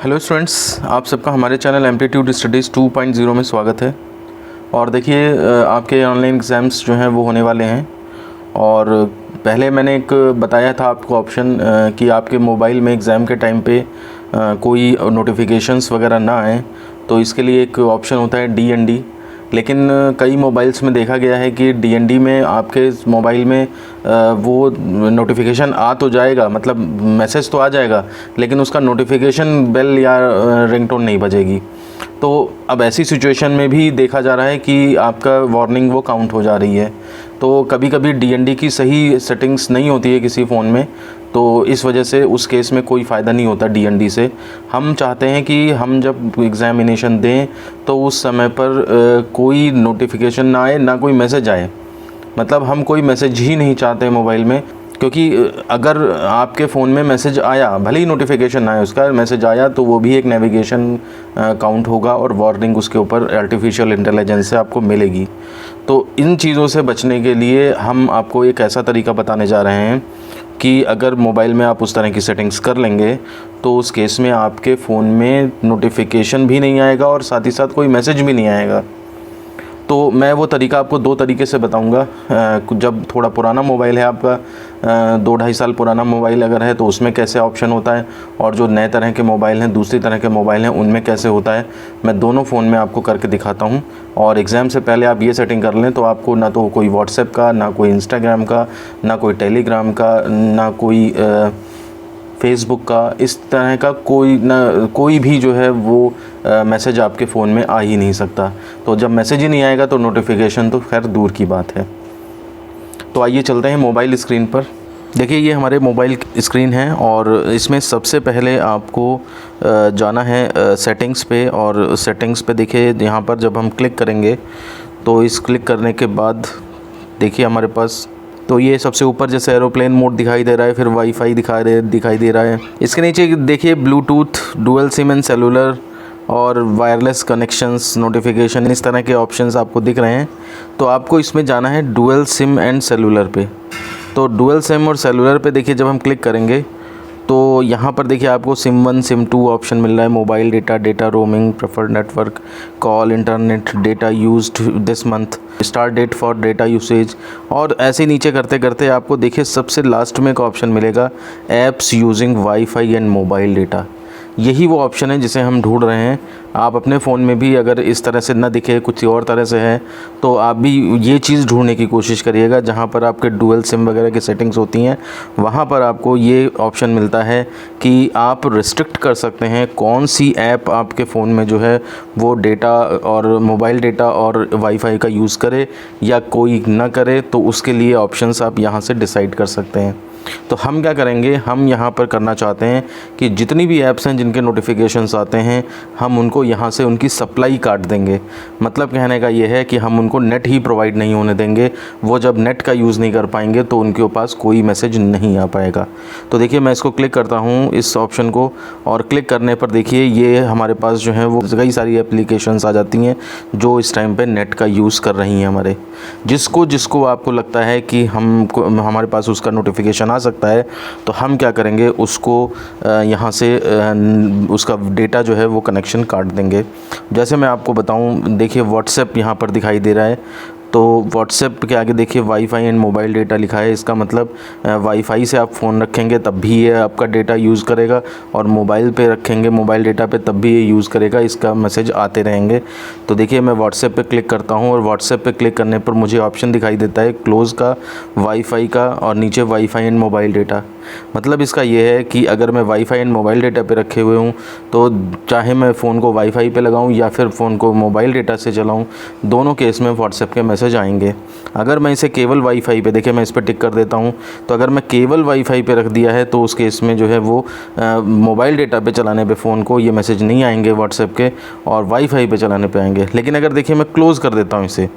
Hello students, आप सबका हमारे चैनल एम्पलीट्यूड स्टडीज़ 2.0 में स्वागत है। और देखिए आपके ऑनलाइन एग्ज़ाम्स जो हैं वो होने वाले हैं। और पहले मैंने एक बताया था आपको ऑप्शन कि आपके मोबाइल में एग्ज़ाम के टाइम पे कोई नोटिफिकेशंस वगैरह ना आए, तो इसके लिए एक ऑप्शन होता है DND। लेकिन कई मोबाइल्स में देखा गया है कि DND में आपके मोबाइल में वो नोटिफिकेशन आ तो जाएगा, मतलब मैसेज तो आ जाएगा, लेकिन उसका नोटिफिकेशन बेल या रिंगटोन नहीं बजेगी। तो अब ऐसी सिचुएशन में भी देखा जा रहा है कि आपका वार्निंग वो काउंट हो जा रही है। तो कभी कभी DND की सही सेटिंग्स नहीं होती है किसी फ़ोन में, तो इस वजह से उस केस में कोई फ़ायदा नहीं होता DND से। हम चाहते हैं कि हम जब एग्ज़ामिनेशन दें तो उस समय पर कोई नोटिफिकेशन ना आए, ना कोई मैसेज आए। मतलब हम कोई मैसेज ही नहीं चाहते मोबाइल में, क्योंकि अगर आपके फ़ोन में मैसेज आया, भले ही नोटिफिकेशन ना आए, उसका मैसेज आया तो वो भी एक नेविगेशन काउंट होगा और वार्निंग उसके ऊपर आर्टिफिशियल इंटेलिजेंस से आपको मिलेगी। तो इन चीज़ों से बचने के लिए हम आपको एक ऐसा तरीका बताने जा रहे हैं कि अगर मोबाइल में आप उस तरह की सेटिंग्स कर लेंगे तो उस केस में आपके फ़ोन में नोटिफिकेशन भी नहीं आएगा और साथ ही साथ कोई मैसेज भी नहीं आएगा। तो मैं वो तरीका आपको दो तरीके से बताऊंगा। जब थोड़ा पुराना मोबाइल है आपका, 2-2.5 साल पुराना मोबाइल अगर है तो उसमें कैसे ऑप्शन होता है, और जो नए तरह के मोबाइल हैं, दूसरी तरह के मोबाइल हैं, उनमें कैसे होता है, मैं दोनों फ़ोन में आपको करके दिखाता हूं। और एग्ज़ाम से पहले आप ये सेटिंग कर लें तो आपको ना तो कोई व्हाट्सएप का, ना कोई इंस्टाग्राम का, ना कोई टेलीग्राम का, ना कोई फेसबुक का, इस तरह का कोई भी जो है वो मैसेज आपके फ़ोन में आ ही नहीं सकता। तो जब मैसेज ही नहीं आएगा तो नोटिफिकेशन तो खैर दूर की बात है। तो आइए चलते हैं मोबाइल स्क्रीन पर। देखिए ये हमारे मोबाइल स्क्रीन है और इसमें सबसे पहले आपको जाना है सेटिंग्स पे। और सेटिंग्स पे देखिए यहाँ पर जब हम क्लिक करेंगे तो इस क्लिक करने के बाद देखिए हमारे पास, तो ये सबसे ऊपर जैसे एरोप्लेन मोड दिखाई दे रहा है, फिर वाईफाई दिखाई दे रहा है। इसके नीचे देखिए Bluetooth, dual SIM and cellular और वायरलेस कनेक्शंस, नोटिफिकेशन, इस तरह के ऑप्शंस आपको दिख रहे हैं। तो आपको इसमें जाना है डुअल सिम एंड सेलुलर पे। तो डुअल सिम और सेलुलर पे देखिए जब हम क्लिक करेंगे तो यहाँ पर देखिए आपको सिम 1 सिम 2 ऑप्शन मिल रहा है। Mobile data, data roaming, preferred network, call, internet, data used this month, start date for data usage. और ऐसे नीचे करते करते आपको देखिए सबसे लास्ट में एक ऑप्शन मिलेगा apps using wifi and mobile data. यही वो ऑप्शन है जिसे हम ढूंढ रहे हैं। आप अपने फ़ोन में भी अगर इस तरह से ना दिखे, कुछ और तरह से है, तो आप भी ये चीज़ ढूंढने की कोशिश करिएगा। जहाँ पर आपके डुअल सिम वगैरह की सेटिंग्स होती हैं वहाँ पर आपको ये ऑप्शन मिलता है कि आप रिस्ट्रिक्ट कर सकते हैं कौन सी ऐप आपके फ़ोन में जो है वो डेटा और मोबाइल डेटा और वाईफाई का यूज़ करे या कोई ना करे। तो उसके लिए ऑप्शंस आप यहाँ से डिसाइड कर सकते हैं। तो हम क्या करेंगे, हम यहाँ पर करना चाहते हैं कि जितनी भी ऐप्स हैं जिनके नोटिफिकेशंस आते हैं, हम उनको यहाँ से उनकी सप्लाई काट देंगे। मतलब कहने का ये है कि हम उनको नेट ही प्रोवाइड नहीं होने देंगे। वो जब नेट का यूज़ नहीं कर पाएंगे तो उनके पास कोई मैसेज नहीं आ पाएगा। तो देखिए मैं इसको क्लिक करता हूँ इस ऑप्शन को, और क्लिक करने पर देखिए ये हमारे पास जो है वो कई सारी एप्लीकेशंस आ जाती हैं जो इस टाइम पर नेट का यूज़ कर रही हैं हमारे। जिसको आपको लगता है कि हमारे पास उसका नोटिफिकेशन आ सकता है, तो हम क्या करेंगे, उसको यहाँ से उसका डेटा जो है वो कनेक्शन काट देंगे। जैसे मैं आपको बताऊँ, देखिए व्हाट्सएप यहाँ पर दिखाई दे रहा है। तो व्हाट्सएप के आगे देखिए वाईफाई एंड मोबाइल डेटा लिखा है। इसका मतलब वाईफाई से आप फ़ोन रखेंगे तब भी ये आपका डेटा यूज़ करेगा, और मोबाइल पे रखेंगे मोबाइल डेटा पे तब भी ये यूज़ करेगा। इसका मैसेज आते रहेंगे। तो देखिए मैं व्हाट्सएप पे क्लिक करता हूँ और व्हाट्सएप पे क्लिक करने पर मुझे ऑप्शन दिखाई देता है क्लोज़ का, वाईफाई का, और नीचे वाईफाई एंड मोबाइल डेटा। मतलब इसका ये है कि अगर मैं वाईफाई एंड मोबाइल डेटा पे रखे हुए हूँ तो चाहे मैं फ़ोन को वाईफाई पे लगाऊँ या फिर फ़ोन को मोबाइल डेटा से चलाऊँ, दोनों केस में व्हाट्सएप के मैसेज आएंगे। अगर मैं इसे केवल वाईफाई पे, देखिए मैं इस पर टिक कर देता हूँ, तो अगर मैं केवल वाईफाई पे रख दिया है तो उस केस में जो है वो मोबाइल डेटा पे चलाने पे फ़ोन को ये मैसेज नहीं आएंगे व्हाट्सएप के, और वाईफाई पे चलाने पे आएंगे। लेकिन अगर देखिए मैं क्लोज़ कर देता हूँ इसे,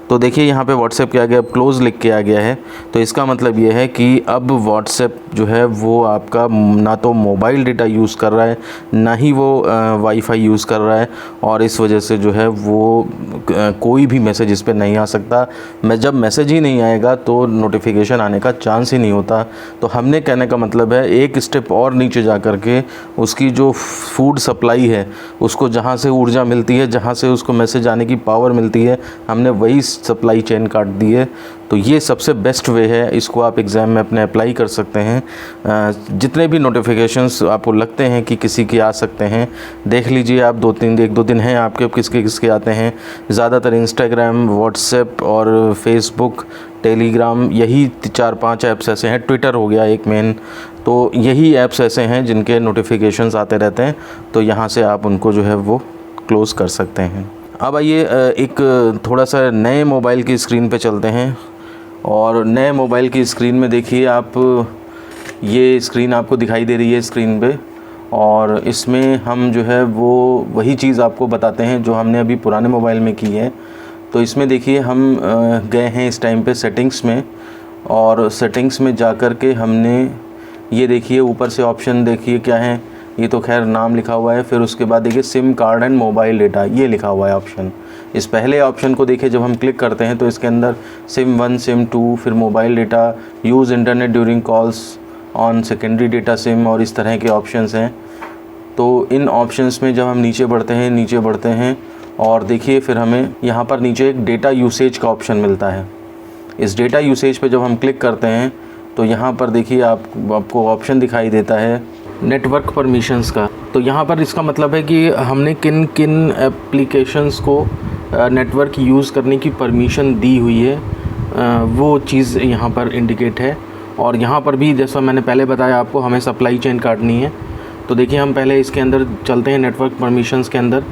तो देखिए यहाँ पे व्हाट्सएप के आगे अब क्लोज़ लिख के आ गया है। तो इसका मतलब ये है कि अब व्हाट्सएप जो है वो आपका ना तो मोबाइल डेटा यूज़ कर रहा है, ना ही वो वाईफाई यूज़ कर रहा है, और इस वजह से जो है वो कोई भी मैसेज इस पर नहीं आ सकता। मैं जब मैसेज ही नहीं आएगा तो नोटिफिकेशन आने का चांस ही नहीं होता। तो हमने कहने का मतलब है एक स्टेप और नीचे जा कर के उसकी जो फूड सप्लाई है, उसको जहाँ से ऊर्जा मिलती है, जहाँ से उसको मैसेज आने की पावर मिलती है, हमने वही सप्लाई चेन काट दी है। तो ये सबसे बेस्ट वे है, इसको आप एग्ज़ाम में अपने अप्लाई कर सकते हैं। जितने भी नोटिफिकेशंस आपको लगते हैं कि किसी के आ सकते हैं, देख लीजिए आप, एक दो दिन हैं आपके किसके किसके आते हैं। ज़्यादातर इंस्टाग्राम, व्हाट्सएप और फेसबुक, टेलीग्राम, यही 4-5 ऐप्स ऐसे हैं। ट्विटर हो गया एक मेन। तो यही ऐप्स ऐसे हैं जिनके नोटिफिकेशंस आते रहते हैं। तो यहाँ से आप उनको जो है वो क्लोज़ कर सकते हैं। अब आइए एक थोड़ा सा नए मोबाइल की स्क्रीन पे चलते हैं। और नए मोबाइल की स्क्रीन में देखिए आप, ये स्क्रीन आपको दिखाई दे रही है स्क्रीन पे, और इसमें हम जो है वो वही चीज़ आपको बताते हैं जो हमने अभी पुराने मोबाइल में की है। तो इसमें देखिए हम गए हैं इस टाइम पे सेटिंग्स में, और सेटिंग्स में जा कर के हमने ये देखिए ऊपर से ऑप्शन देखिए क्या है, ये तो खैर नाम लिखा हुआ है। फिर उसके बाद देखिए SIM card and mobile data, ये लिखा हुआ है ऑप्शन। इस पहले ऑप्शन को देखिए जब हम क्लिक करते हैं तो इसके अंदर सिम 1, सिम 2, फिर mobile data, use internet during calls on secondary data SIM, और इस तरह के ऑप्शंस हैं। तो इन ऑप्शंस में जब हम नीचे बढ़ते हैं और देखिए फिर हमें यहाँ पर नीचे एक डेटा यूसेज का ऑप्शन मिलता है। इस डेटा यूसेज पे जब हम क्लिक करते हैं तो यहाँ पर देखिए आपको ऑप्शन दिखाई देता है नेटवर्क परमिशंस का। तो यहाँ पर इसका मतलब है कि हमने किन किन एप्लीकेशंस को नेटवर्क यूज़ करने की परमिशन दी हुई है, वो चीज़ यहाँ पर इंडिकेट है। और यहाँ पर भी जैसा मैंने पहले बताया आपको, हमें सप्लाई चेन काटनी है। तो देखिए हम पहले इसके अंदर चलते हैं नेटवर्क परमिशंस के अंदर,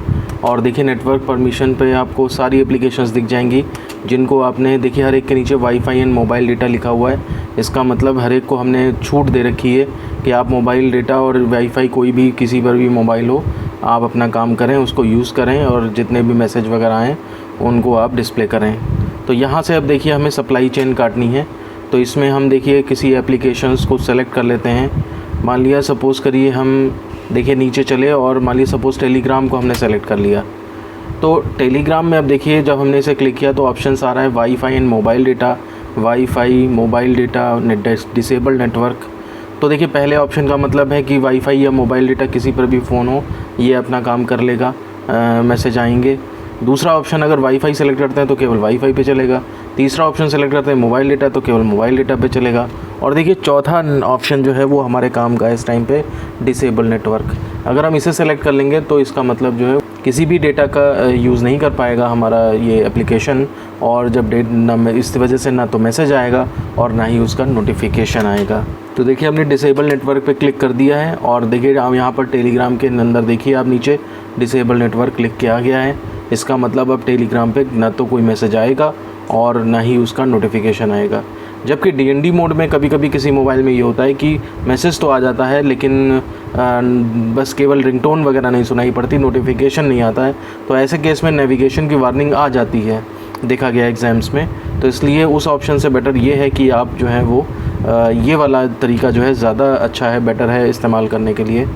और देखिए नेटवर्क परमिशन पे आपको सारी एप्लीकेशंस दिख जाएंगी जिनको आपने, देखिए हर एक के नीचे वाईफाई एंड मोबाइल डेटा लिखा हुआ है। इसका मतलब हर एक को हमने छूट दे रखी है कि आप मोबाइल डेटा और वाईफाई, कोई भी किसी पर भी मोबाइल हो, आप अपना काम करें, उसको यूज़ करें, और जितने भी मैसेज वगैरह आएँ उनको आप डिस्प्ले करें। तो यहाँ से अब देखिए हमें सप्लाई चेन काटनी है। तो इसमें हम देखिए किसी एप्लीकेशंस को सेलेक्ट कर लेते हैं। मान लिया सपोज़ करिए हम देखिए नीचे चले, और मान लिया सपोज़ टेलीग्राम को हमने सेलेक्ट कर लिया। तो टेलीग्राम में अब देखिए जब हमने इसे क्लिक किया तो ऑप्शंस आ रहा है wifi and mobile data, wifi, mobile data, disable network. तो देखिए पहले ऑप्शन का मतलब है कि वाईफाई या मोबाइल डेटा किसी पर भी फ़ोन हो, ये अपना काम कर लेगा, मैसेज आएंगे। दूसरा ऑप्शन अगर वाईफाई सेलेक्ट करते हैं तो केवल वाईफाई पे चलेगा। तीसरा ऑप्शन सेलेक्ट करते हैं मोबाइल डेटा तो केवल मोबाइल डेटा पे चलेगा। और देखिए चौथा ऑप्शन जो है वो हमारे काम का है इस टाइम पे, डिसेबल नेटवर्क। अगर हम इसे सेलेक्ट कर लेंगे तो इसका मतलब जो है किसी भी डेटा का यूज़ नहीं कर पाएगा हमारा ये एप्लीकेशन, और जब इस वजह से ना तो मैसेज आएगा और ना ही उसका नोटिफिकेशन आएगा। तो देखिए हमने डिसेबल नेटवर्क पे क्लिक कर दिया है, और देखिए आप यहाँ पर टेलीग्राम के अंदर देखिए आप नीचे डिसेबल नेटवर्क क्लिक किया गया है। इसका मतलब अब टेलीग्राम पे ना तो कोई मैसेज आएगा और ना ही उसका नोटिफिकेशन आएगा। जबकि DND मोड में कभी कभी किसी मोबाइल में ये होता है कि मैसेज तो आ जाता है, लेकिन बस केवल रिंगटोन वगैरह नहीं सुनाई पड़ती, नोटिफिकेशन नहीं आता है। तो ऐसे केस में नेविगेशन की वार्निंग आ जाती है, देखा गया एग्ज़ाम्स में। तो इसलिए उस ऑप्शन से बेटर ये है कि आप जो है वो ये वाला तरीका जो है ज़्यादा अच्छा है, बेटर है इस्तेमाल करने के लिए।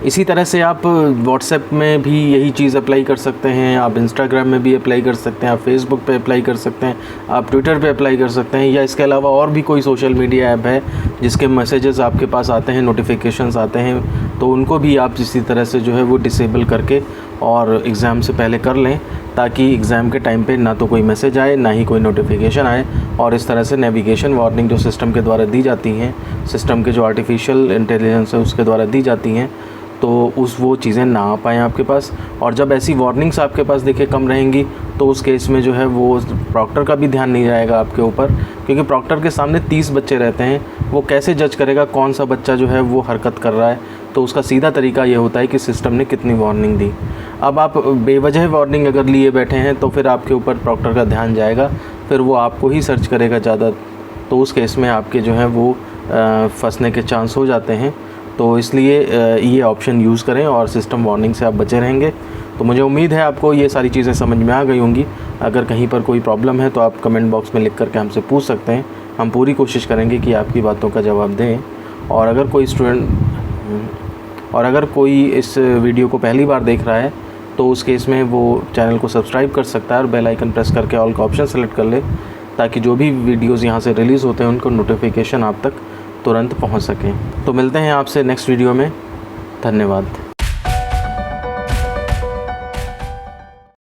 इसी तरह से आप व्हाट्सएप में भी यही चीज़ अप्लाई कर सकते हैं, आप इंस्टाग्राम में भी अप्लाई कर सकते हैं, आप फेसबुक पे अप्लाई कर सकते हैं, आप ट्विटर पे अप्लाई कर सकते हैं, या इसके अलावा और भी कोई सोशल मीडिया ऐप है जिसके मैसेजेस आपके पास आते हैं, नोटिफिकेशंस आते हैं, तो उनको भी आप इसी तरह से जो है वो डिसेबल करके और एग्ज़ाम से पहले कर लें, ताकि एग्ज़ाम के टाइम पे ना तो कोई मैसेज आए ना ही कोई नोटिफिकेशन आए। और इस तरह से नेविगेशन वार्निंग जो सिस्टम के द्वारा दी जाती हैं, सिस्टम के जो आर्टिफिशियल इंटेलिजेंस है उसके द्वारा दी जाती हैं, तो वो चीज़ें ना आ पाएँ आपके पास। और जब ऐसी वार्निंग्स आपके पास देखिए कम रहेंगी तो उस केस में जो है वो प्रॉक्टर का भी ध्यान नहीं जाएगा आपके ऊपर, क्योंकि प्रॉक्टर के सामने 30 बच्चे रहते हैं, वो कैसे जज करेगा कौन सा बच्चा जो है वो हरकत कर रहा है। तो उसका सीधा तरीका ये होता है कि सिस्टम ने कितनी वार्निंग दी। अब आप बेवजह वार्निंग अगर लिए बैठे हैं तो फिर आपके ऊपर प्रॉक्टर का ध्यान जाएगा, फिर वो आपको ही सर्च करेगा ज़्यादा, तो उस केस में आपके जो है वो फंसने के चांस हो जाते हैं। तो इसलिए ये ऑप्शन यूज़ करें और सिस्टम वार्निंग से आप बचे रहेंगे। तो मुझे उम्मीद है आपको ये सारी चीज़ें समझ में आ गई होंगी। अगर कहीं पर कोई प्रॉब्लम है तो आप कमेंट बॉक्स में लिख करके हमसे पूछ सकते हैं, हम पूरी कोशिश करेंगे कि आपकी बातों का जवाब दें। और अगर कोई इस वीडियो को पहली बार देख रहा है तो उस केस में वो चैनल को सब्सक्राइब कर सकता है और बेल आइकन प्रेस करके ऑल का ऑप्शन सेलेक्ट कर ले, ताकि जो भी वीडियोज़ यहाँ से रिलीज़ होते हैं उनको नोटिफिकेशन आप तक तुरंत पहुँच सकें। तो मिलते हैं आपसे नेक्स्ट वीडियो में। धन्यवाद।